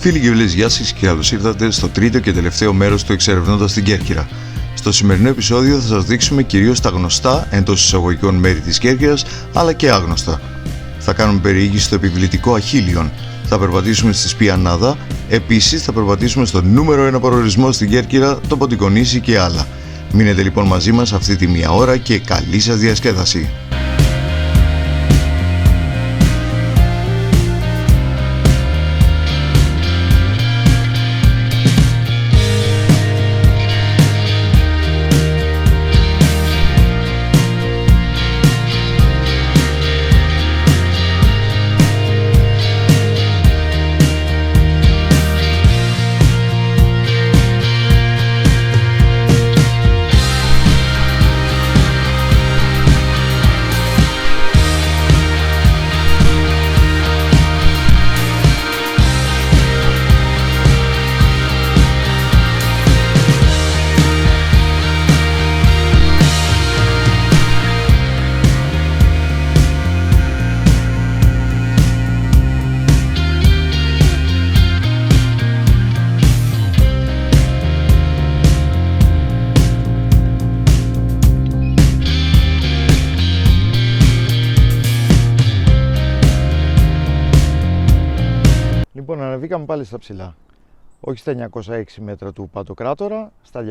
Φίλοι και φίλες, γεια σας και καλώς ήρθατε στο τρίτο και τελευταίο μέρος του Εξερευνώντας την Κέρκυρα. Στο σημερινό επεισόδιο θα σας δείξουμε κυρίως τα γνωστά εντός εισαγωγικών μέρη της Κέρκυρας, αλλά και άγνωστα. Θα κάνουμε περιήγηση στο επιβλητικό Αχίλιον, θα περπατήσουμε στη Σπιανάδα, επίσης θα περπατήσουμε στο νούμερο 1 προορισμό στην Κέρκυρα, το Ποντικονήσι και άλλα. Μείνετε λοιπόν μαζί μας αυτή τη μία ώρα και καλή σας διασκέδαση. Λοιπόν, ανεβήκαμε πάλι στα ψηλά. Όχι στα 906 μέτρα του Παντοκράτορα, στα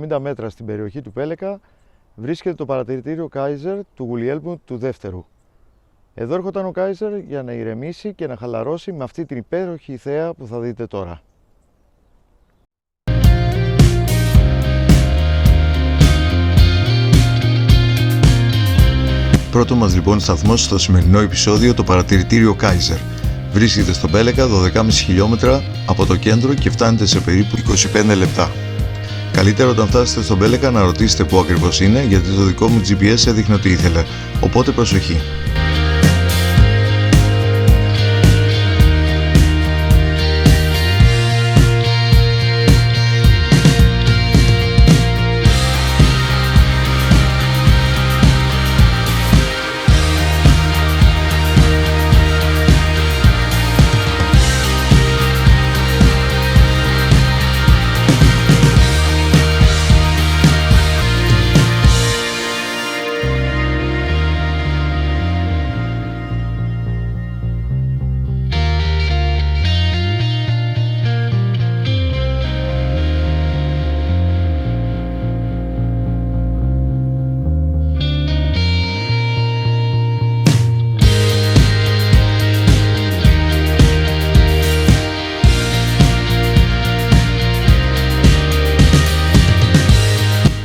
270 μέτρα στην περιοχή του Πέλεκα βρίσκεται το παρατηρητήριο Κάιζερ του Γουλιέλμου του Δεύτερου. Εδώ έρχονταν ο Κάιζερ για να ηρεμήσει και να χαλαρώσει με αυτή την υπέροχη θέα που θα δείτε τώρα. Πρώτο μας λοιπόν σταθμός στο σημερινό επεισόδιο, το παρατηρητήριο Κάιζερ. Βρίσκεται στον Πέλεκα 12,5 χιλιόμετρα από το κέντρο και φτάνετε σε περίπου 25 λεπτά. Καλύτερα όταν φτάσετε στον Πέλεκα να ρωτήσετε πού ακριβώς είναι, γιατί το δικό μου GPS έδειχνε ότι ήθελε, οπότε προσοχή.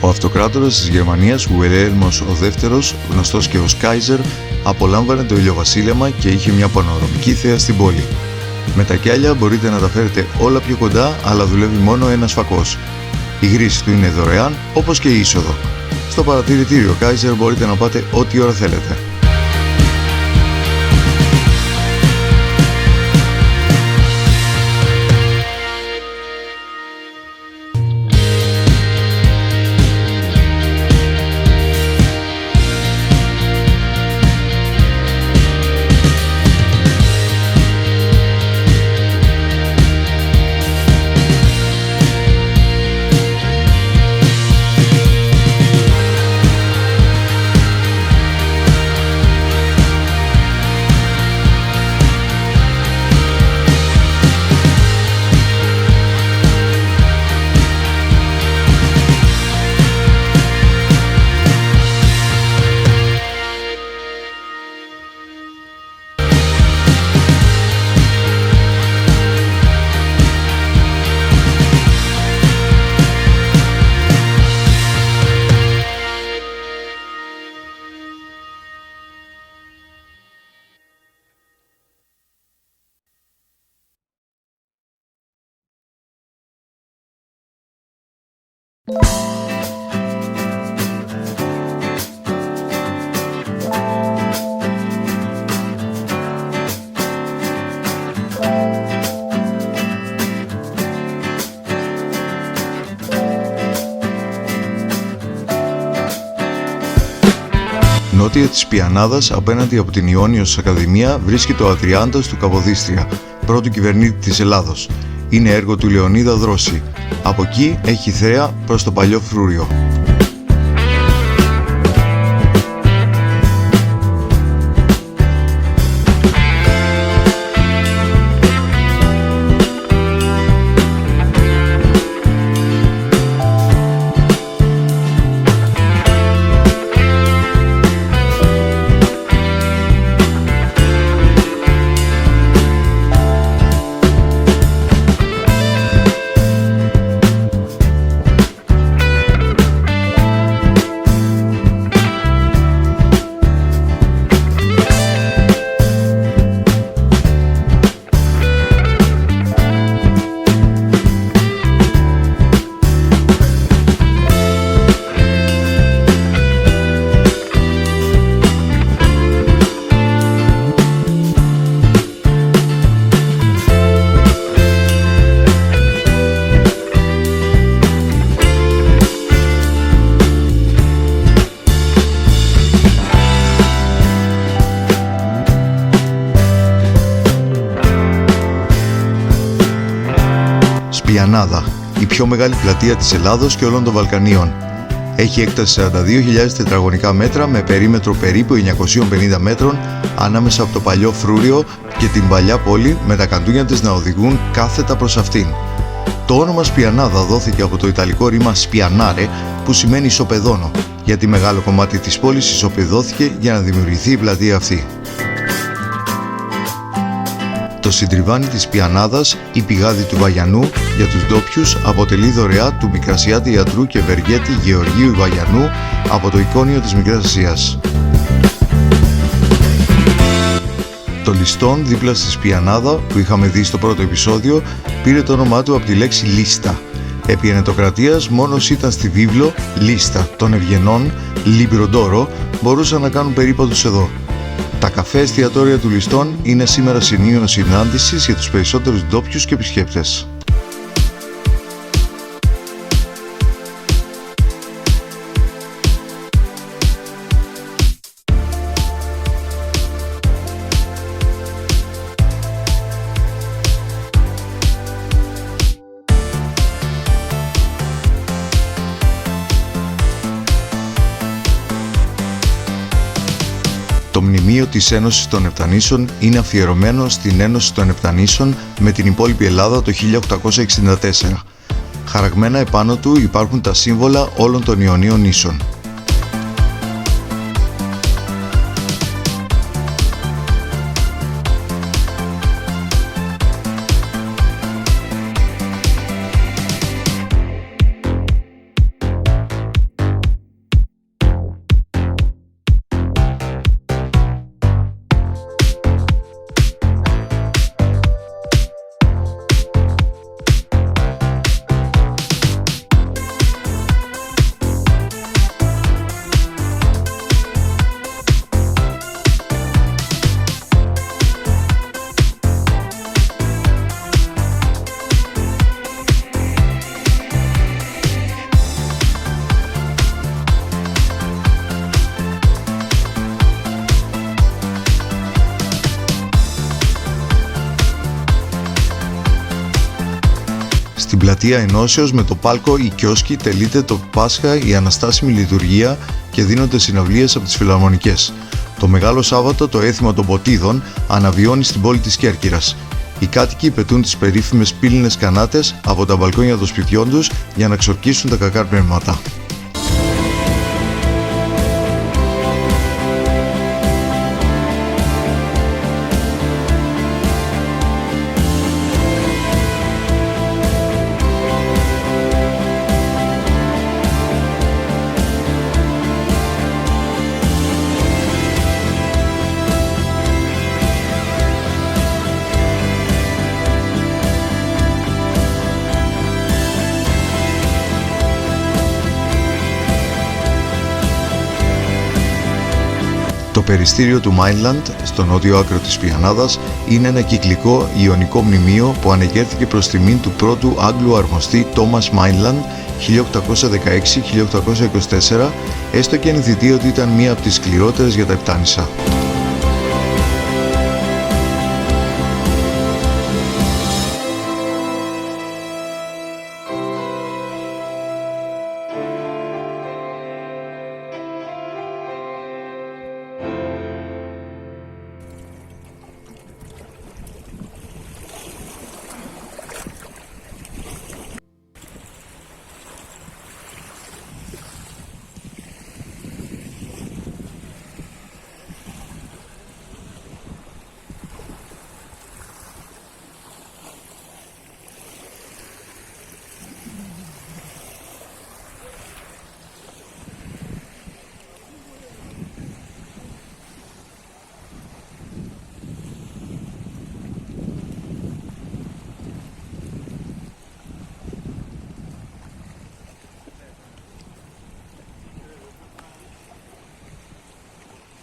Ο αυτοκράτορας της Γερμανίας, Γουιλέλμος ο Δεύτερος, γνωστός και ως Κάιζερ, απολάμβανε το ηλιοβασίλεμα και είχε μια πανοραμική θέα στην πόλη. Με τα κιάλια μπορείτε να τα φέρετε όλα πιο κοντά, αλλά δουλεύει μόνο ένας φακός. Η χρήση του είναι δωρεάν, όπως και η είσοδο. Στο παρατηρητήριο Κάιζερ μπορείτε να πάτε ό,τι ώρα θέλετε. Νότια της Σπιανάδας, απέναντι από την Ιόνιος Ακαδημία, βρίσκεται ο Αδριάντας του Καποδίστρια, πρώτου κυβερνήτη της Ελλάδος. είναι έργο του Λεωνίδα Δρώση. Από εκεί έχει θέα προς το παλιό Φρούριο. Σπιανάδα, η πιο μεγάλη πλατεία της Ελλάδος και όλων των Βαλκανίων. Έχει έκταση 42.000 τετραγωνικά μέτρα με περίμετρο περίπου 950 μέτρων ανάμεσα από το παλιό Φρούριο και την παλιά πόλη, με τα καντούνια της να οδηγούν κάθετα προς αυτήν. Το όνομα Σπιανάδα δόθηκε από το ιταλικό ρήμα spianare, που σημαίνει ισοπεδώνω, γιατί μεγάλο κομμάτι της πόλης ισοπεδώθηκε για να δημιουργηθεί η πλατεία αυτή. Το συντριβάνι της Σπιανάδας, η πηγάδι του Βαγιανού, για τους ντόπιους αποτελεί δωρεά του Μικρασιάτη ιατρού και ευεργέτη Γεωργίου Βαγιανού από το εικόνιο της Μικράς Ασίας. Το Λιστόν, δίπλα στη Σπιανάδα, που είχαμε δει στο πρώτο επεισόδιο, πήρε το όνομά του από τη λέξη λίστα. Επί ενετοκρατίας, μόνο όσοι ήταν στη βίβλο λίστα των ευγενών, Λιμπροντόρο, μπορούσαν να κάνουν περίπατους εδώ. Τα καφέ εστιατόρια του Λιστόν είναι σήμερα σημείο συνάντησης για τους περισσότερους ντόπιους και επισκέπτες. Το μνημείο της Ένωσης των Επτανήσων είναι αφιερωμένο στην Ένωση των Επτανήσων με την υπόλοιπη Ελλάδα το 1864. Χαραγμένα επάνω του υπάρχουν τα σύμβολα όλων των Ιωνίων νήσων. Στην πλατεία Ενώσεως με το πάλκο «Η Κιόσκη» τελείται το Πάσχα, η αναστάσιμη λειτουργία και δίνονται συναυλίες από τις φιλαρμονικές. Το Μεγάλο Σάββατο το έθιμα των Ποτίδων αναβιώνει στην πόλη της Κέρκυρας. Οι κάτοικοι πετούν τις περίφημες πύλινες κανάτες από τα μπαλκόνια των σπιτιών τους για να ξορκίσουν τα κακά πνεύματα. Το περιστήριο του Μάινλαντ, στο νότιο άκρο της Σπιανάδας, είναι ένα κυκλικό ιωνικό μνημείο που ανεγέρθηκε προς τιμήν του πρώτου Άγγλου αρμοστή Τόμας Μάινλαντ 1816-1824, έστω και αν η ότι ήταν μία από τις σκληρότερες για τα Επτάνησα.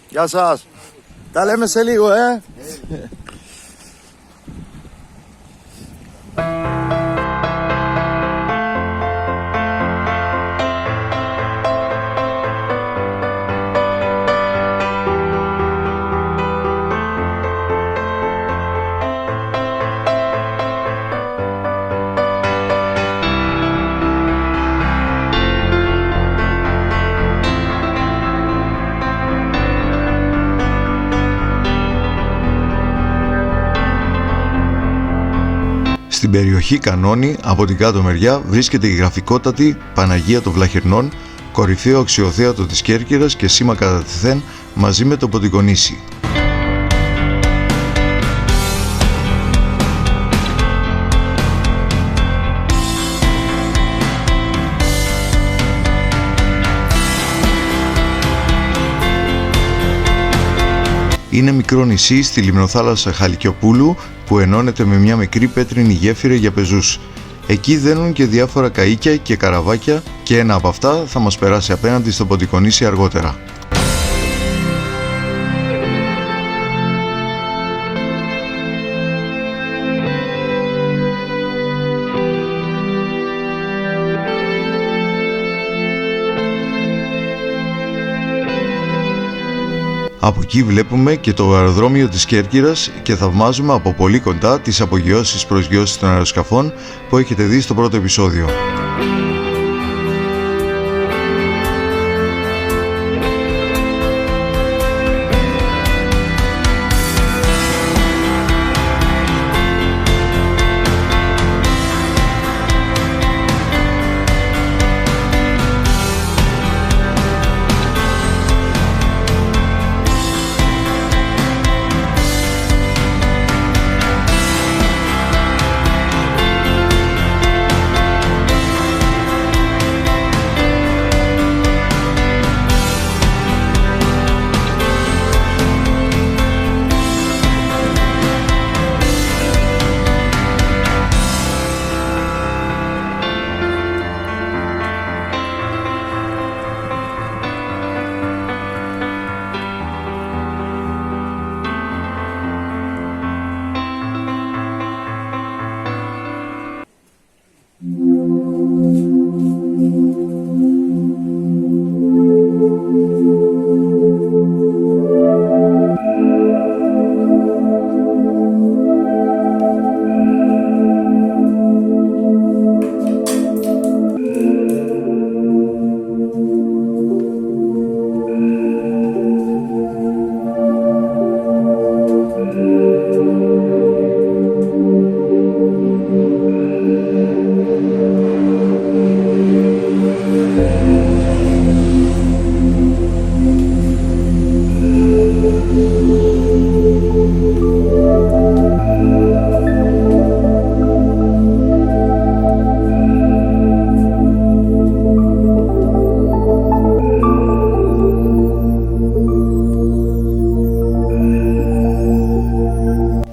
Γεια σας. Τα λέμε σε λίγο, Στην περιοχή Κανόνη, από την κάτω μεριά, βρίσκεται η γραφικότατη Παναγία των Βλαχερνών, κορυφαίο αξιοθέατο της Κέρκυρας και σήμα κατά τεθέν μαζί με το Ποντικονήσι. Είναι μικρό νησί στη λιμνοθάλασσα Χαλκιοπούλου που ενώνεται με μια μικρή πέτρινη γέφυρα για πεζούς. Εκεί δένουν και διάφορα καΐκια και καραβάκια και ένα από αυτά θα μας περάσει απέναντι στο Ποντικονήσι αργότερα. Από εκεί βλέπουμε και το αεροδρόμιο της Κέρκυρας και θαυμάζουμε από πολύ κοντά τις απογειώσεις προσγειώσεις των αεροσκαφών που έχετε δει στο πρώτο επεισόδιο.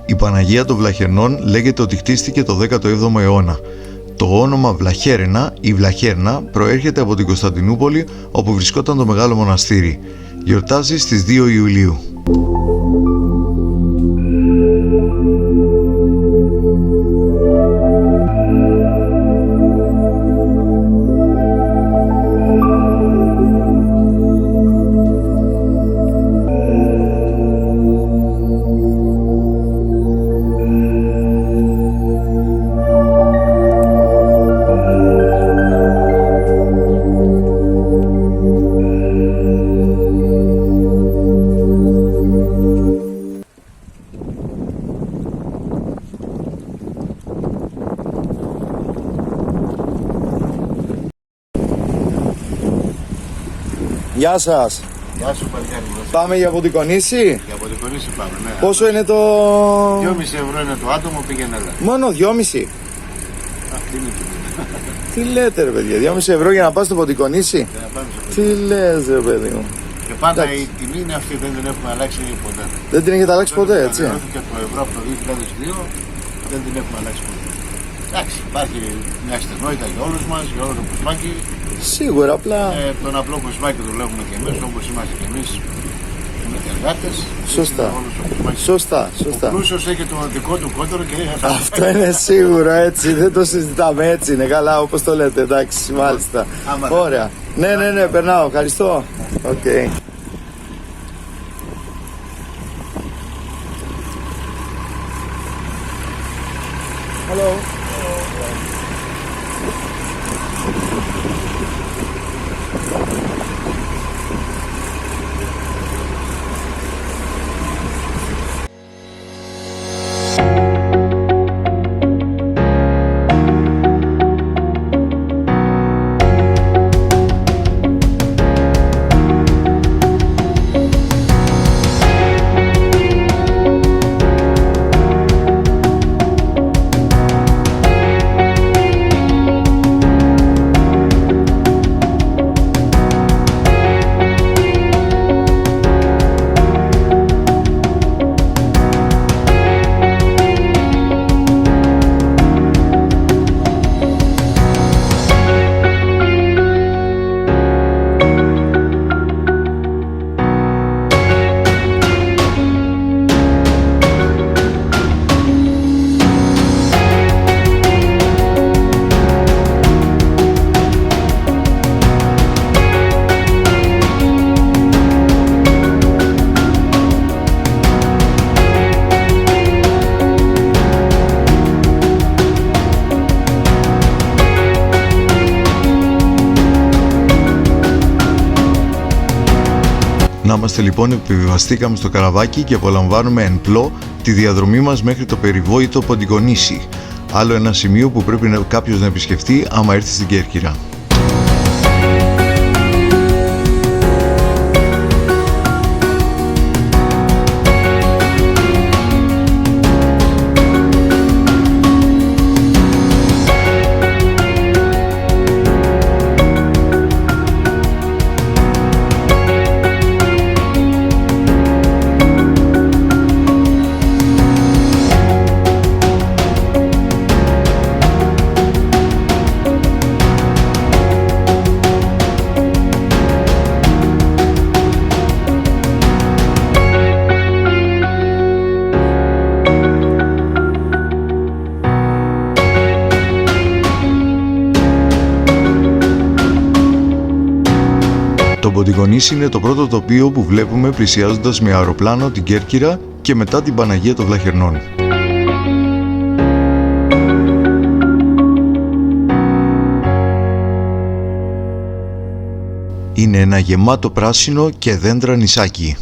Η Παναγία των Βλαχερνών λέγεται ότι χτίστηκε το 17ο αιώνα. Το όνομα Βλαχέρενα ή Βλαχέρνα προέρχεται από την Κωνσταντινούπολη όπου βρισκόταν το μεγάλο μοναστήρι. Γιορτάζει στις 2 Ιουλίου. Γεια σας. Γεια σου παλικάρι. Πάμε για Ποντικονήσι. Για Ποντικονήσι πάμε, ναι. Πόσο είναι το... 2,5 ευρώ είναι το άτομο, πήγαινε έλα. Μόνο 2,5. Αυτή είναι και... Τι λέτε ρε παιδιά, 2,5 ευρώ για να πας στο Ποντικονήσι. Για να πάμε στο Τι λες ρε παιδί μου. Και πάντα η τιμή είναι αυτή, δεν την έχουμε αλλάξει ποτέ. Δεν την έχετε αλλάξει ποτέ, έτσι. Και το ευρώ από το 2002 δεν την έχουμε αλλάξει ποτέ. Εντάξει, υπάρχει μια στενότητα για όλους μας, για όλο το κοσμάκι. Σίγουρα, απλά. Τον απλό κοσμάκι δουλεύουμε και εμείς, όπως είμαστε και εμείς. συνεργάτες. Σωστά. Όλους Σωστά, ο σωστά. πλούσιος έχει το δικό του κότερο και Αυτό είναι σίγουρο, έτσι, δεν το συζητάμε, έτσι είναι, καλά, όπως το λέτε, εντάξει, μάλιστα. Άμα Ωραία. Ναι, περνάω, ευχαριστώ. Οκ. Hello. Να είμαστε λοιπόν, επιβιβαστήκαμε στο καραβάκι και απολαμβάνουμε εν πλώ τη διαδρομή μας μέχρι το περιβόητο Ποντικονήσι. Άλλο ένα σημείο που πρέπει κάποιος να επισκεφτεί άμα έρθει στην Κέρκυρα. Το Ποντικονήσι είναι το πρώτο τοπίο που βλέπουμε πλησιάζοντας με αεροπλάνο την Κέρκυρα και μετά την Παναγία των Βλαχερνών. Είναι ένα γεμάτο πράσινο και δέντρα νησάκι.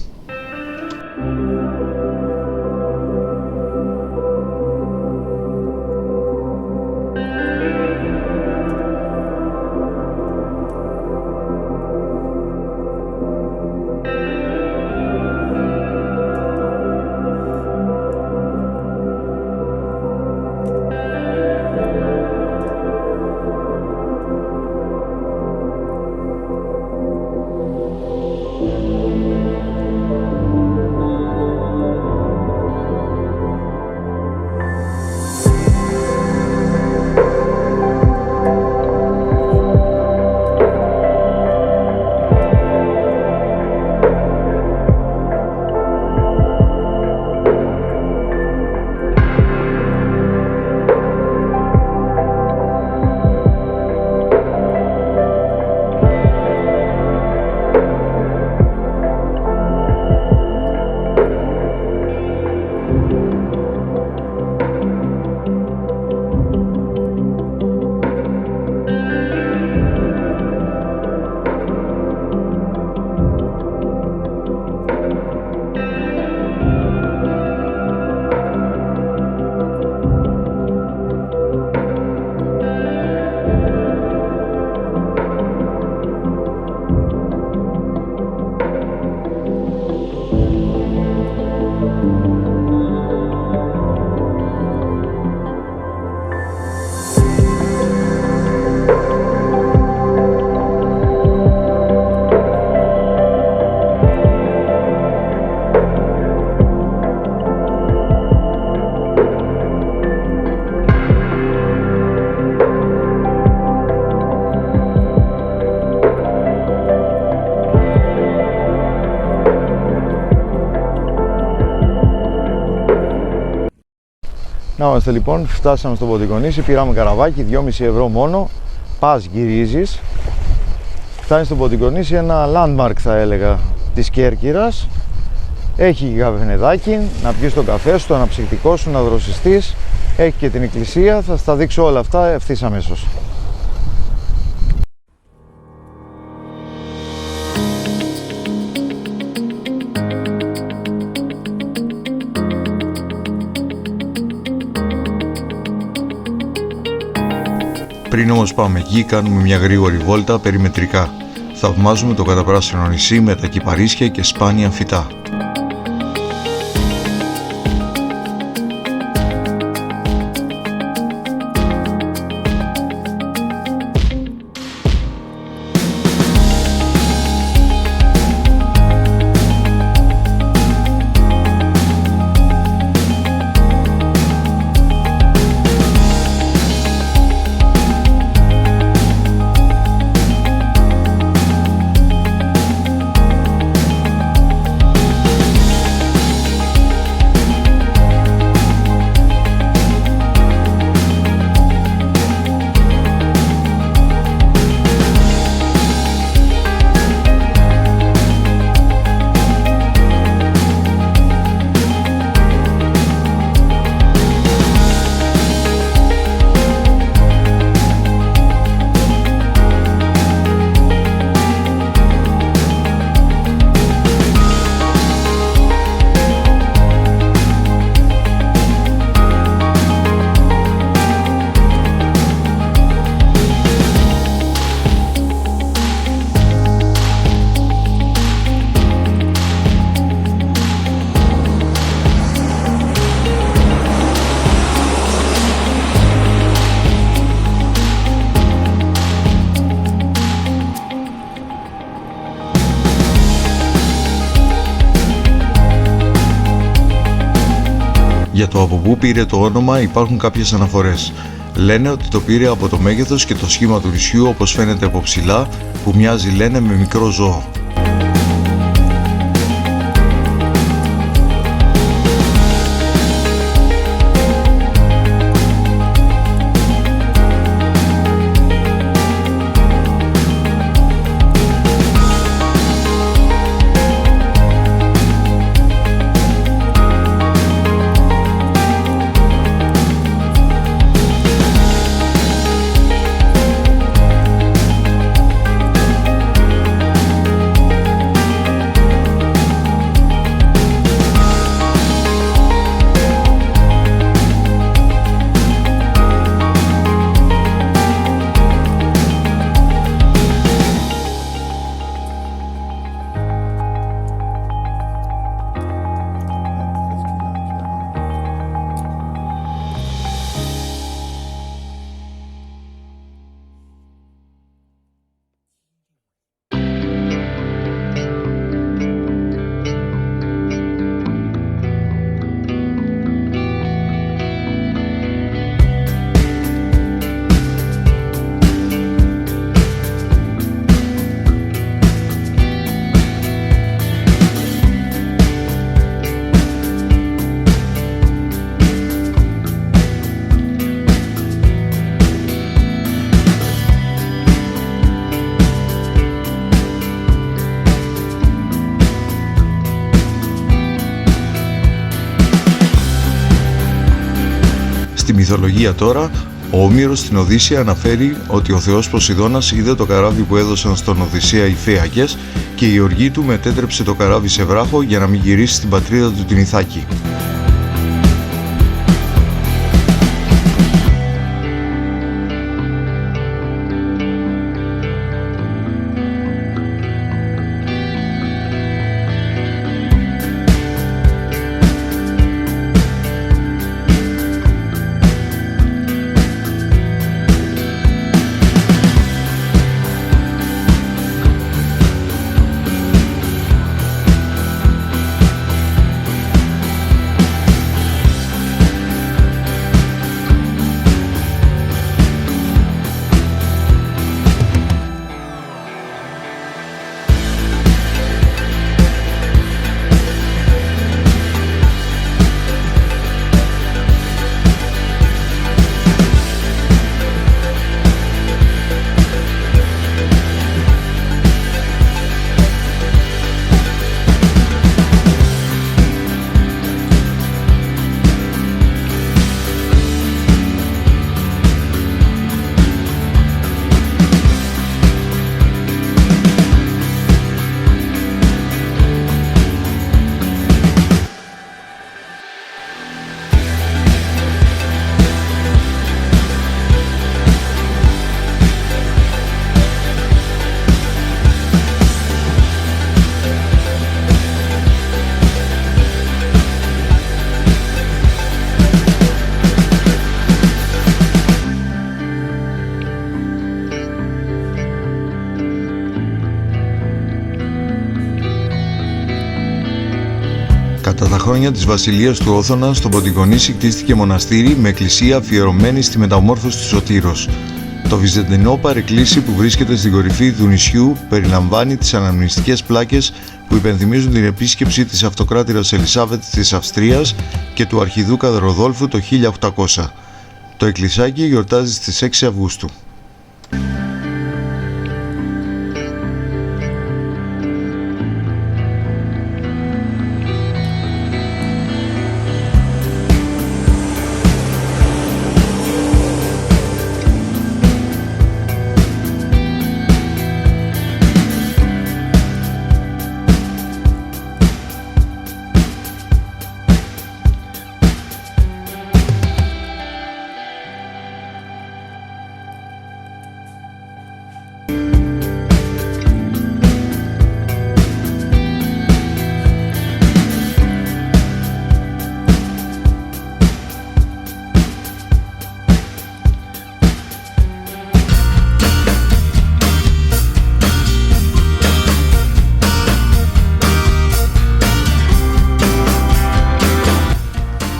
Να είμαστε λοιπόν, φτάσαμε στο Ποντικονήσι, πήραμε καραβάκι, 2,5 ευρώ μόνο, πας γυρίζεις, φτάνεις στο Ποντικονήσι, ένα landmark θα έλεγα της Κέρκυρας. Έχει καφενεδάκι, να πιεις τον καφέ σου, το αναψυκτικό σου, να δροσιστείς, έχει και την εκκλησία, θα στα δείξω όλα αυτά ευθύς αμέσως. Πριν όμως πάμε εκεί, κάνουμε μια γρήγορη βόλτα περιμετρικά. Θαυμάζουμε το καταπράσινο νησί με τα κυπαρίσια και σπάνια φυτά. Για το από πού πήρε το όνομα υπάρχουν κάποιες αναφορές. Λένε ότι το πήρε από το μέγεθος και το σχήμα του νησιού, όπως φαίνεται από ψηλά, που μοιάζει, λένε, με μικρό ζώο. Στη μυθολογία τώρα, ο Όμηρος στην Οδύσσεια αναφέρει ότι ο θεός Ποσειδώνας είδε το καράβι που έδωσαν στον Οδυσσέα οι Φέακες και η οργή του μετέτρεψε το καράβι σε βράχο για να μην γυρίσει στην πατρίδα του την Ιθάκη. Κατά τα χρόνια της βασιλείας του Όθωνα, στο Ποντικονήσι κτίστηκε μοναστήρι με εκκλησία αφιερωμένη στη μεταμόρφωση του Σωτήρος. Το βυζαντινό παρεκκλήσι που βρίσκεται στην κορυφή του νησιού περιλαμβάνει τις αναμνηστικές πλάκες που υπενθυμίζουν την επίσκεψη της αυτοκράτηρας Ελισάβετ της Αυστρίας και του αρχιδούκα Ροδόλφου το 1800. Το εκκλησάκι γιορτάζει στις 6 Αυγούστου.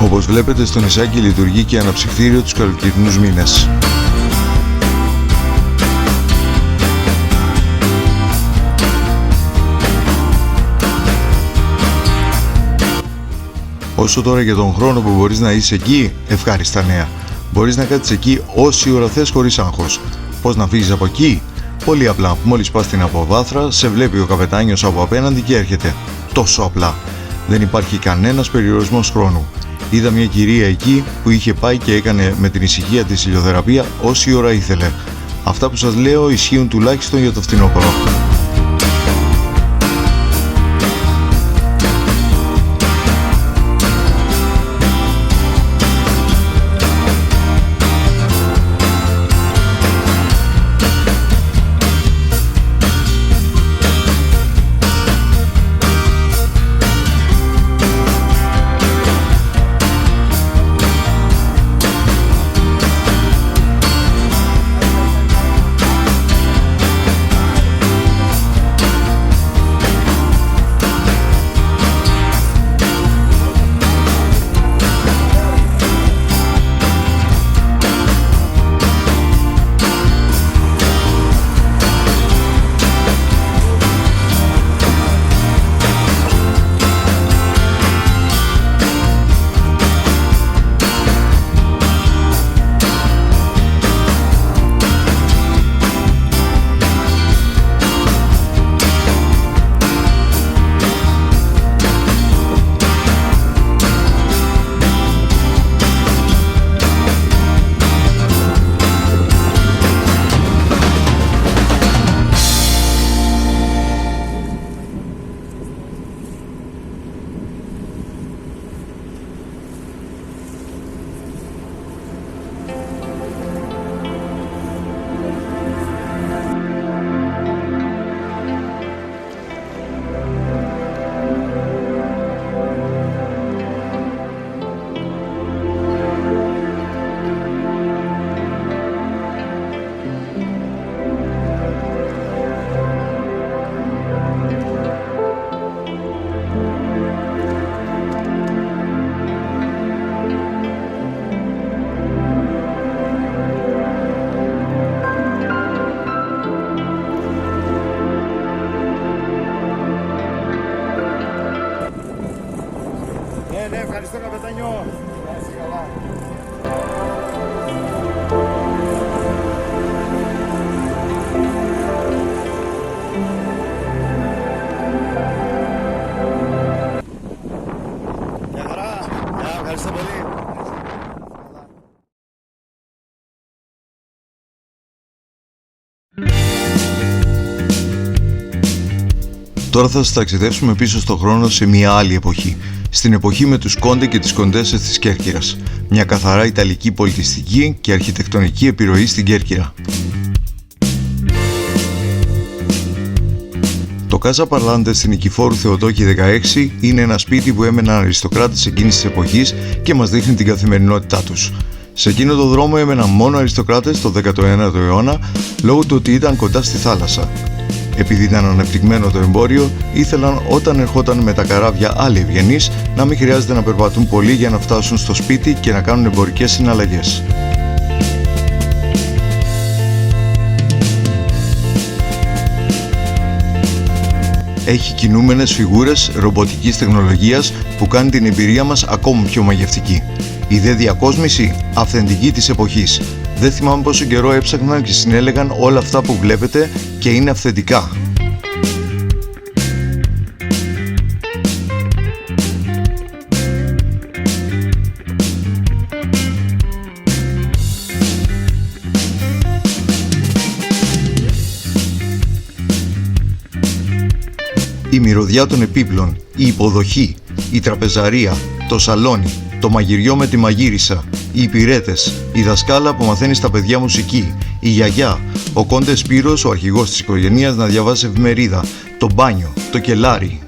Όπως βλέπετε, στο νησάκι λειτουργεί και αναψυκτήριο τους καλοκαιρινούς μήνες. Όσο τώρα για τον χρόνο που μπορείς να είσαι εκεί, ευχάριστα νέα. Μπορείς να κάτσεις εκεί όση ώρα θες χωρίς άγχος. Πώς να φύγεις από εκεί? Πολύ απλά. Μόλις πας στην αποβάθρα, σε βλέπει ο καπετάνιος από απέναντι και έρχεται. Τόσο απλά. Δεν υπάρχει κανένας περιορισμός χρόνου. Είδα μια κυρία εκεί που είχε πάει και έκανε με την ησυχία της ηλιοθεραπεία όση ώρα ήθελε. Αυτά που σας λέω ισχύουν τουλάχιστον για το φθινόπωρο. Ευχαριστώ καπετάνιο. Γεια χαρά. Ευχαριστώ πολύ. Τώρα θα σας ταξιδεύσουμε πίσω στον χρόνο σε μια άλλη εποχή. Στην εποχή με τους Κόντε και τις Κοντέσες της Κέρκυρας. Μια καθαρά ιταλική πολιτιστική και αρχιτεκτονική επιρροή στην Κέρκυρα. Το Casa Parlante στην Νικηφόρου Θεοτόκη 16 είναι ένα σπίτι που έμεναν αριστοκράτες εκείνης της εποχής και μας δείχνει την καθημερινότητά τους. Σε εκείνο το δρόμο έμεναν μόνο αριστοκράτες το 19ο αιώνα λόγω του ότι ήταν κοντά στη θάλασσα. Επειδή ήταν ανεπτυγμένο το εμπόριο, ήθελαν όταν ερχόταν με τα καράβια άλλοι ευγενείς να μην χρειάζεται να περπατούν πολύ για να φτάσουν στο σπίτι και να κάνουν εμπορικές συναλλαγές. Έχει κινούμενες φιγούρες ρομποτικής τεχνολογίας που κάνει την εμπειρία μας ακόμα πιο μαγευτική. Η δε διακόσμηση, αυθεντική της εποχής. Δεν θυμάμαι πόσο καιρό έψαχναν και συνέλεγαν όλα αυτά που βλέπετε και είναι αυθεντικά. Η μυρωδιά των επίπλων, η υποδοχή, η τραπεζαρία, το σαλόνι, το μαγειριό με τη μαγείρισα, οι υπηρέτες, η δασκάλα που μαθαίνει στα παιδιά μουσική, η γιαγιά, ο κόντε Σπύρος, ο αρχηγός της οικογένειας, να διαβάσει εφημερίδα, το μπάνιο, το κελάρι.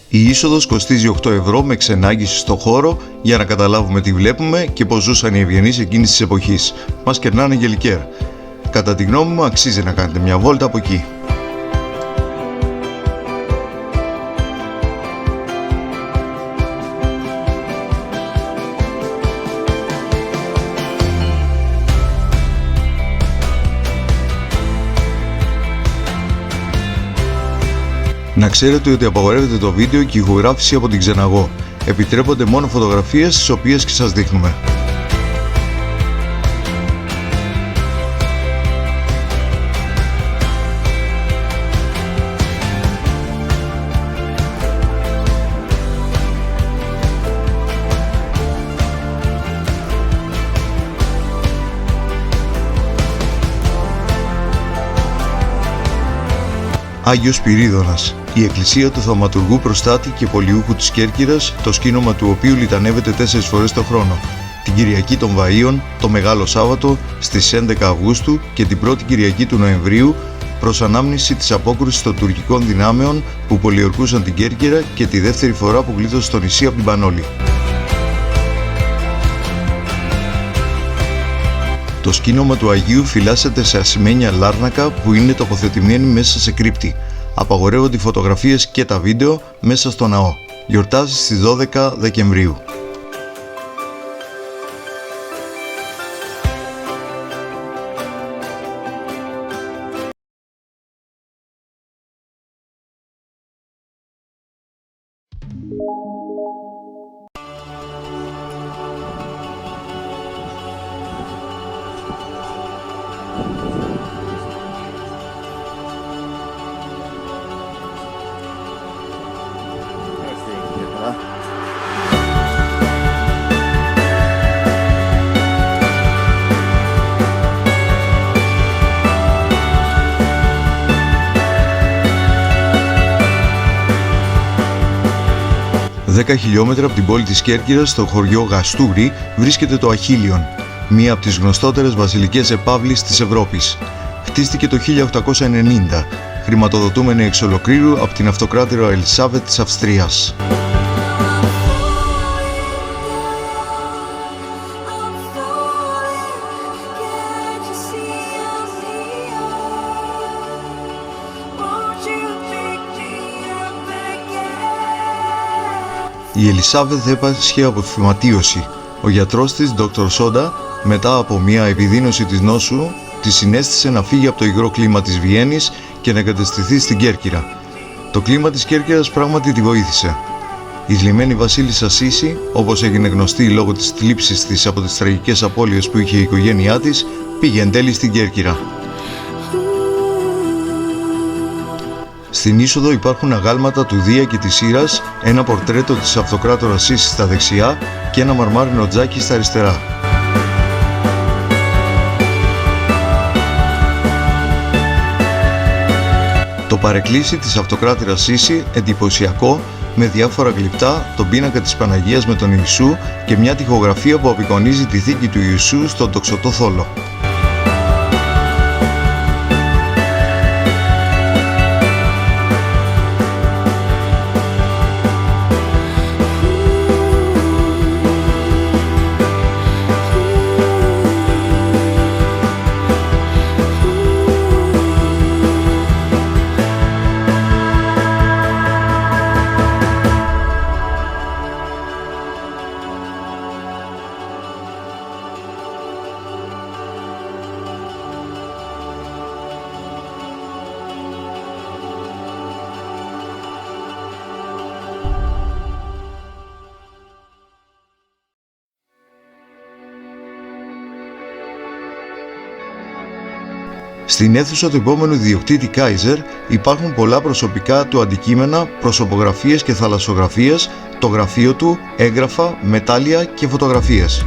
Η είσοδος κοστίζει 8 ευρώ με ξενάγηση στο χώρο για να καταλάβουμε τι βλέπουμε και πώς ζούσαν οι ευγενείς εκείνης της εποχής. Μας κερνάνε γελικέρ. Κατά τη γνώμη μου αξίζει να κάνετε μια βόλτα από εκεί. Να ξέρετε ότι απαγορεύεται το βίντεο και η ηχογράφηση από την Ξεναγό. Επιτρέπονται μόνο φωτογραφίες τις οποίες και σας δείχνουμε. Άγιος Σπυρίδωνας, η εκκλησία του θαυματουργού προστάτη και πολιούχου της Κέρκυρας, το σκήνομα του οποίου λιτανεύεται 4 φορές το χρόνο. Την Κυριακή των Βαΐων, το Μεγάλο Σάββατο, στις 11 Αυγούστου και την πρώτη Κυριακή του Νοεμβρίου, προς ανάμνηση της απόκρουσης των τουρκικών δυνάμεων που πολιορκούσαν την Κέρκυρα και τη δεύτερη φορά που γλίτωσε το νησί από την Πανόλη. Το σκήνομα του Αγίου φυλάσσεται σε ασημένια λάρνακα που είναι τοποθετημένοι μέσα σε κρύπτη. Απαγορεύονται οι φωτογραφίες και τα βίντεο μέσα στο ναό. Γιορτάζει στις 12 Δεκεμβρίου. Δέκα χιλιόμετρα από την πόλη της Κέρκυρας, στο χωριό Γαστούρι, βρίσκεται το Αχίλιον, μία από τις γνωστότερες βασιλικές επαύλεις της Ευρώπης. Χτίστηκε το 1890, χρηματοδοτούμενη εξ ολοκλήρου από την αυτοκράτηρα Ελισάβετ της Αυστρίας. Η Ελισάβετ έπασχε από φυματίωση. Ο γιατρός της, Dr. Σόντα, μετά από μια επιδείνωση της νόσου, τη συνέστησε να φύγει από το υγρό κλίμα της Βιέννης και να εγκαταστηθεί στην Κέρκυρα. Το κλίμα της Κέρκυρας πράγματι τη βοήθησε. Η θλιμμένη βασίλισσα Σίση, όπως έγινε γνωστή λόγω της θλίψης της από τις τραγικές απώλειες που είχε η οικογένειά της, πήγε εν τέλει στην Κέρκυρα. Στην είσοδο υπάρχουν αγάλματα του Δία και της Ήρας, ένα πορτρέτο της αυτοκράτορας Σίση στα δεξιά και ένα μαρμάρινο τζάκι στα αριστερά. Το παρεκκλήσι της αυτοκράτηρας Σίση, εντυπωσιακό, με διάφορα γλυπτά, τον πίνακα της Παναγίας με τον Ιησού και μια τοιχογραφία που απεικονίζει τη θήκη του Ιησού στον τοξωτό θόλο. Στην αίθουσα του επόμενου ιδιοκτήτη Kaiser υπάρχουν πολλά προσωπικά του αντικείμενα, προσωπογραφίες και θαλασσογραφίες, το γραφείο του, έγγραφα, μετάλλια και φωτογραφίες.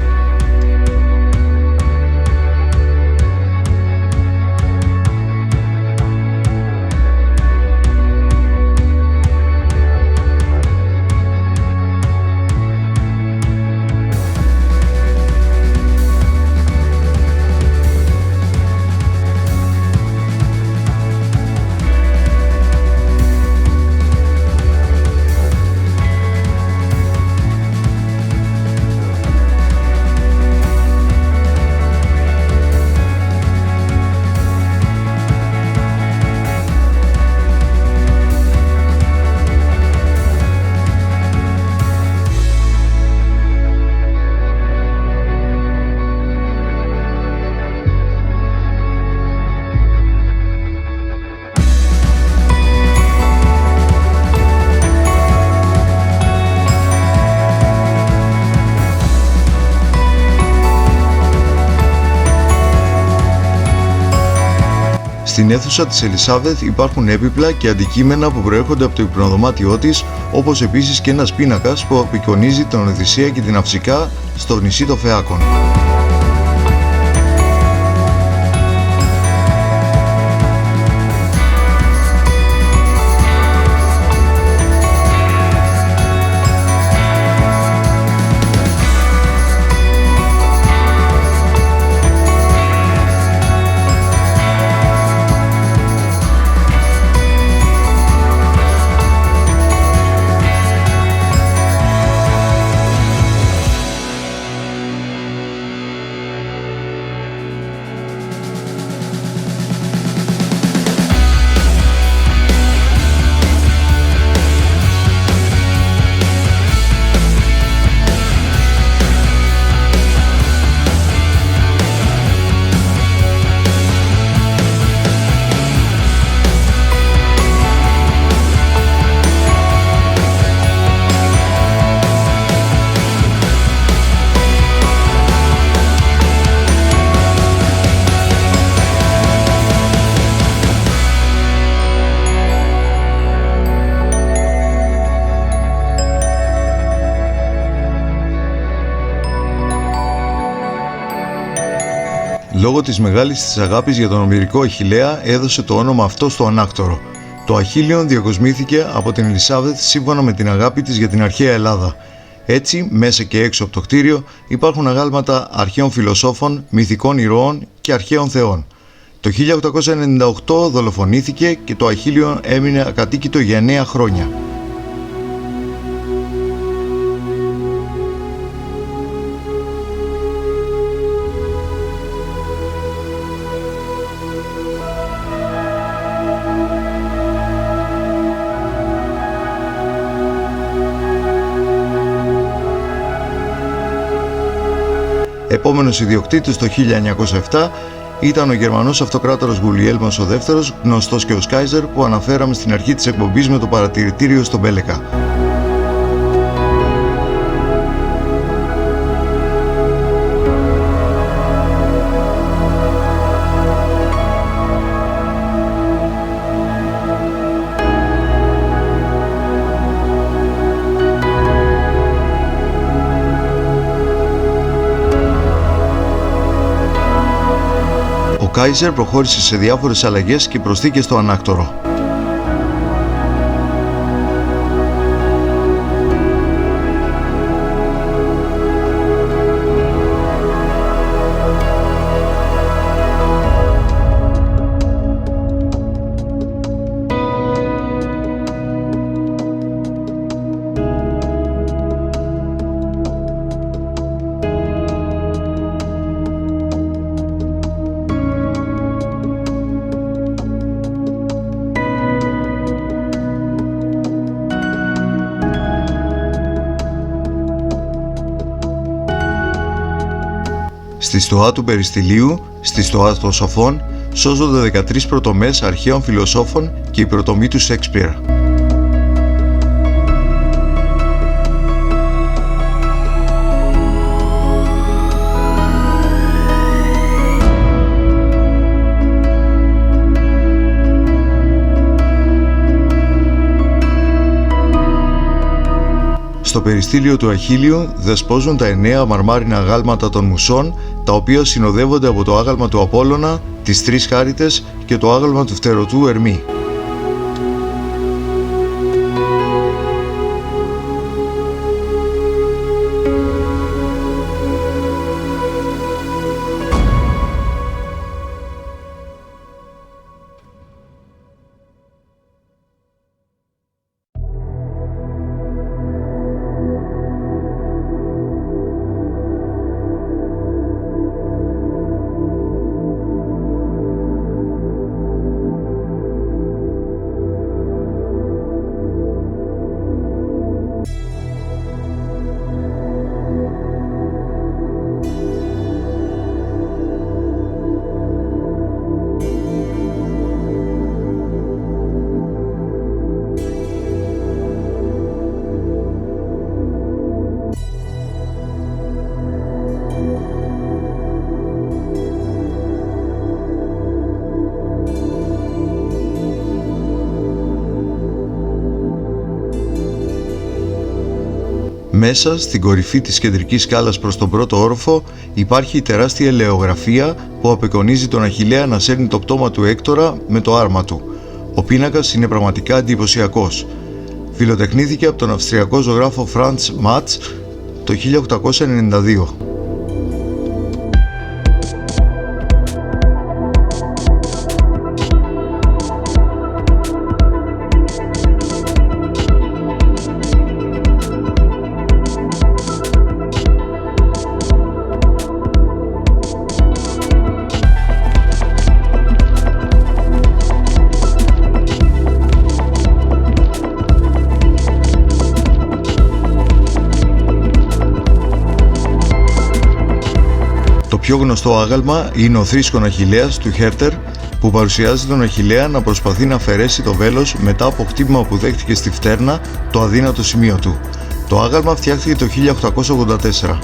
Στην αίθουσα της Ελισάβεθ υπάρχουν έπιπλα και αντικείμενα που προέρχονται από το υπνοδωμάτιό της, όπως επίσης και ένας πίνακας που απεικονίζει τον Οδυσσέα και την Αυσικά στο νησί των Φεάκων. Λόγω της μεγάλης της αγάπης για τον Ομηρικό Αχιλλέα έδωσε το όνομα αυτό στο ανάκτορο. Το Αχίλιον διακοσμήθηκε από την Ελισάβεθ σύμφωνα με την αγάπη της για την αρχαία Ελλάδα. Έτσι, μέσα και έξω από το κτίριο υπάρχουν αγάλματα αρχαίων φιλοσόφων, μυθικών ηρώων και αρχαίων θεών. Το 1898 δολοφονήθηκε και το Αχίλιον έμεινε ακατοίκητο για 9 χρόνια. Επόμενος ιδιοκτήτης το 1907 ήταν ο Γερμανός Αυτοκράτορας Γουλιέλμος ο δεύτερος, γνωστός και ως Kaiser, που αναφέραμε στην αρχή της εκπομπής με το παρατηρητήριο στον Πέλεκα. Ο Kaiser προχώρησε σε διάφορες αλλαγές και προσθήκες στο ανάκτορο. Στη στοά του Περιστηλίου, στη στοά των Σοφών, σώζονται 13 πρωτομές αρχαίων φιλοσόφων και η πρωτομή του Σέξπιρ. Στο περιστήλιο του Αχίλιου δεσπόζουν τα 9 μαρμάρινα αγάλματα των Μουσών, τα οποία συνοδεύονται από το άγαλμα του Απόλλωνα, τις 3 Χάριτες και το άγαλμα του φτερωτού Ερμή. Μέσα στην κορυφή της κεντρικής σκάλας προς τον πρώτο όροφο υπάρχει η τεράστια ελαιογραφία που απεικονίζει τον Αχιλλέα να σέρνει το πτώμα του Έκτορα με το άρμα του. Ο πίνακας είναι πραγματικά εντυπωσιακός. Φιλοτεχνήθηκε από τον αυστριακό ζωγράφο Franz Matz το 1892. Το πιο γνωστό άγαλμα είναι ο θρήσκον Αχιλλέας του Χέρτερ, που παρουσιάζει τον Αχιλλέα να προσπαθεί να αφαιρέσει το βέλος μετά από χτύπημα που δέχτηκε στη φτέρνα, το αδύνατο σημείο του. Το άγαλμα φτιάχτηκε το 1884.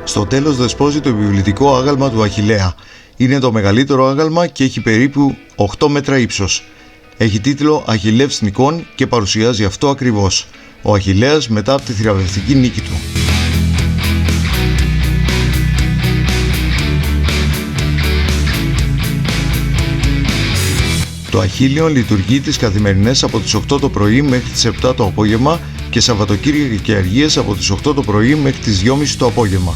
Στο τέλος δεσπόζει το επιβλητικό άγαλμα του Αχιλλέα. Είναι το μεγαλύτερο άγαλμα και έχει περίπου 8 μέτρα ύψος. Έχει τίτλο Αχιλλεύς Νικών και παρουσιάζει αυτό ακριβώς. Ο Αχιλλέας μετά από τη θηραπευτική νίκη του. Το Αχίλιον λειτουργεί τις καθημερινές από τις 8 το πρωί μέχρι τις 7 το απόγευμα και Σαββατοκύριακα και Αργίες από τις 8 το πρωί μέχρι τις 2.30 το απόγευμα.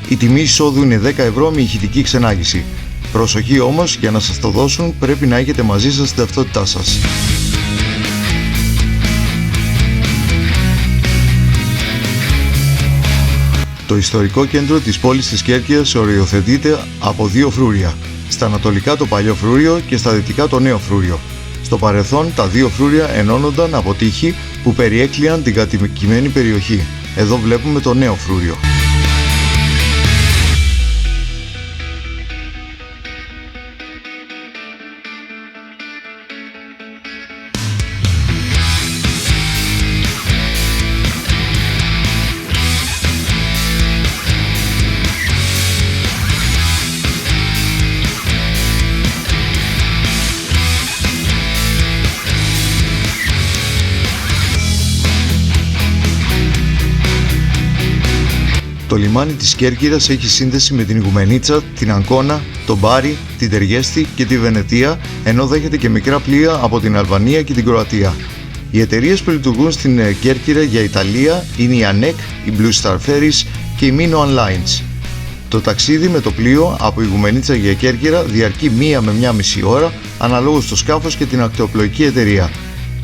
Η τιμή εισόδου είναι 10 ευρώ με ηχητική ξενάγηση. Προσοχή όμως, για να σας το δώσουν πρέπει να έχετε μαζί σας την ταυτότητά σας. Το ιστορικό κέντρο της πόλης της Κέρκυρας οριοθετείται από 2 φρούρια. Στα ανατολικά το παλιό φρούριο και στα δυτικά το νέο φρούριο. Στο παρελθόν τα 2 φρούρια ενώνονταν από τείχη που περιέκλειαν την κατοικημένη περιοχή. Εδώ βλέπουμε το νέο φρούριο. Το λιμάνι της Κέρκυρας έχει σύνδεση με την Ιγουμενίτσα, την Αγκώνα, τον Μπάρι, την Τεργέστη και τη Βενετία, ενώ δέχεται και μικρά πλοία από την Αλβανία και την Κροατία. Οι εταιρείες που λειτουργούν στην Κέρκυρα για Ιταλία είναι η ANEC, η Blue Star Ferries και η Minoan Lines. Το ταξίδι με το πλοίο από Ιγουμενίτσα για Κέρκυρα διαρκεί 1 με 1,5 ώρα αναλόγως στο σκάφος και την ακτοπλοϊκή εταιρεία.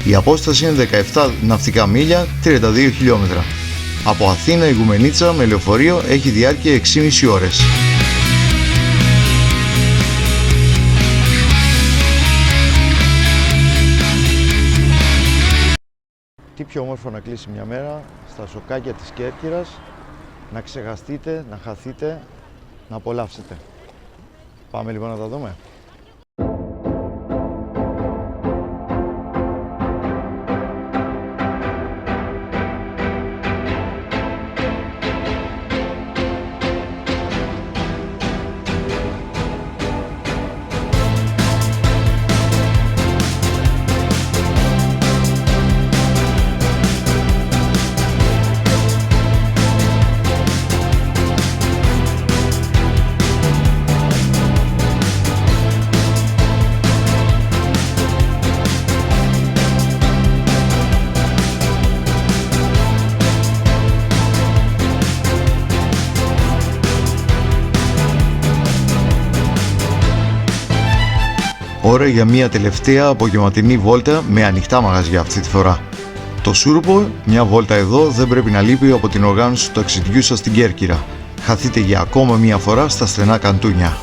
Η απόσταση είναι 17 ναυτικά μίλια, 32 χιλιόμετρα. Από Αθήνα Ιγουμενίτσα με λεωφορείο έχει διάρκεια 6,5 ώρες. Τι πιο όμορφο να κλείσει μια μέρα στα σοκάκια της Κέρκυρας, να ξεχαστείτε, να χαθείτε, να απολαύσετε. Πάμε λοιπόν να τα δούμε. Ώρα για μια τελευταία απογευματινή βόλτα με ανοιχτά μαγαζιά αυτή τη φορά. Το Σούρουπο, μια βόλτα εδώ δεν πρέπει να λείπει από την οργάνωση του ταξιδιού σας στην Κέρκυρα. Χαθείτε για ακόμα μια φορά στα στενά καντούνια.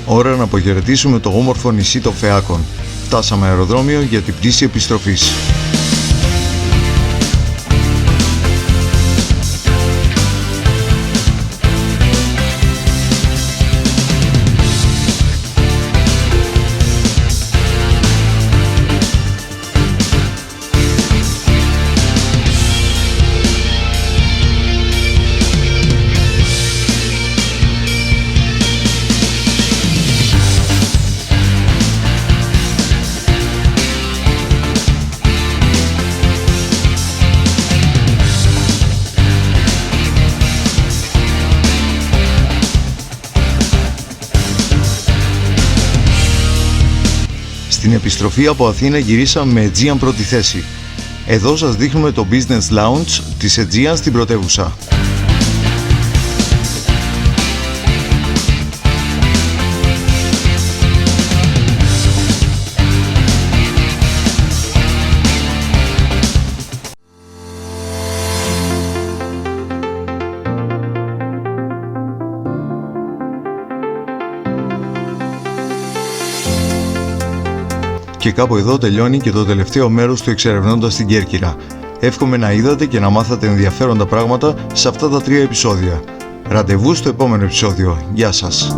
Ώρα να αποχαιρετήσουμε το όμορφο νησί των Φεάκων. Φτάσαμε αεροδρόμιο για την πτήση επιστροφής. Στην επιστροφή από Αθήνα γυρίσαμε με Aegean πρώτη θέση. Εδώ σας δείχνουμε το Business Lounge της Aegean στην πρωτεύουσα. Και κάπου εδώ τελειώνει και το τελευταίο μέρος του Εξερευνώντας την Κέρκυρα. Εύχομαι να είδατε και να μάθατε ενδιαφέροντα πράγματα σε αυτά τα 3 επεισόδια. Ραντεβού στο επόμενο επεισόδιο. Γεια σας!